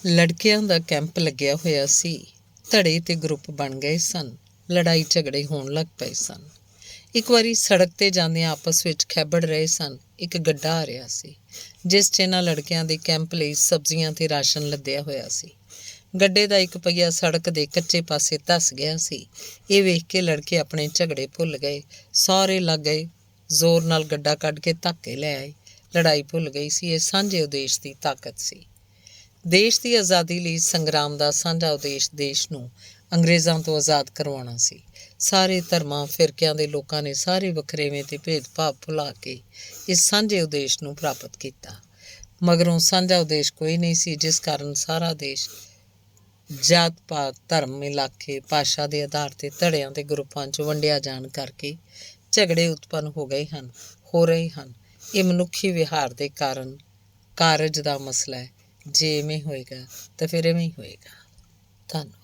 ਲੜਕਿਆਂ ਦਾ ਕੈਂਪ ਲੱਗਿਆ ਹੋਇਆ ਸੀ। ਧੜੇ ਤੇ ਗਰੁੱਪ ਬਣ ਗਏ ਸਨ। ਲੜਾਈ ਝਗੜੇ ਹੋਣ ਲੱਗ ਪਏ ਸਨ। ਇੱਕ ਵਾਰੀ ਸੜਕ 'ਤੇ ਜਾਂਦਿਆਂ ਆਪਸ ਵਿੱਚ ਖੈਬੜ ਰਹੇ ਸਨ। ਇੱਕ ਗੱਡਾ ਆ ਰਿਹਾ ਸੀ ਜਿਸ 'ਚ ਇਹਨਾਂ ਲੜਕਿਆਂ ਦੇ ਕੈਂਪ ਲਈ ਸਬਜ਼ੀਆਂ ਤੇ ਰਾਸ਼ਨ ਲੱਦਿਆ ਹੋਇਆ ਸੀ। ਗੱਡੇ ਦਾ ਇੱਕ ਪਹੀਆ ਸੜਕ ਦੇ ਕੱਚੇ ਪਾਸੇ ਧੱਸ ਗਿਆ ਸੀ। ਇਹ ਵੇਖ ਕੇ ਲੜਕੇ ਆਪਣੇ ਝਗੜੇ ਭੁੱਲ ਗਏ। ਸਹੁਰੇ ਲੱਗ ਗਏ। ਜ਼ੋਰ ਨਾਲ ਗੱਡਾ ਕੱਢ ਕੇ ਧੱਕੇ ਲੈ ਆਏ। ਲੜਾਈ ਭੁੱਲ ਗਈ ਸੀ। ਇਹ ਸਾਂਝੇ ਉਦੇਸ਼ ਦੀ ਤਾਕਤ ਸੀ। ਦੇਸ਼ ਦੀ ਆਜ਼ਾਦੀ ਲਈ ਸੰਗਰਾਮ ਦਾ ਸਾਂਝਾ ਉਦੇਸ਼ ਦੇਸ਼ ਨੂੰ ਅੰਗਰੇਜ਼ਾਂ ਤੋਂ ਆਜ਼ਾਦ ਕਰਵਾਉਣਾ ਸੀ। ਸਾਰੇ ਧਰਮਾਂ ਫਿਰਕਿਆਂ ਦੇ ਲੋਕਾਂ ਨੇ ਸਾਰੇ ਵਖਰੇਵੇਂ ਤੇ ਭੇਦਭਾਵ ਭੁਲਾ ਕੇ ਇਸ ਸਾਂਝੇ ਉਦੇਸ਼ ਨੂੰ ਪ੍ਰਾਪਤ ਕੀਤਾ। ਮਗਰੋਂ ਸਾਂਝਾ ਉਦੇਸ਼ ਕੋਈ ਨਹੀਂ ਸੀ, ਜਿਸ ਕਾਰਨ ਸਾਰਾ ਦੇਸ਼ ਜਾਤ ਪਾਤ ਧਰਮ ਇਲਾਕੇ ਭਾਸ਼ਾ ਦੇ ਆਧਾਰ 'ਤੇ ਧੜਿਆਂ ਤੇ ਗਰੁੱਪਾਂ 'ਚ ਵੰਡਿਆ ਜਾਣ ਕਰਕੇ ਝਗੜੇ ਉਤਪੰਨ ਹੋ ਰਹੇ ਹਨ। ਇਹ ਮਨੁੱਖੀ ਵਿਹਾਰ ਦੇ ਕਾਰਨ ਕਾਰਜ ਦਾ ਮਸਲਾ ਹੈ। ਜੇ ਇਵੇਂ ਹੋਏਗਾ ਤਾਂ ਫਿਰ ਇਵੇਂ ਹੀ ਹੋਏਗਾ। ਧੰਨਵਾਦ।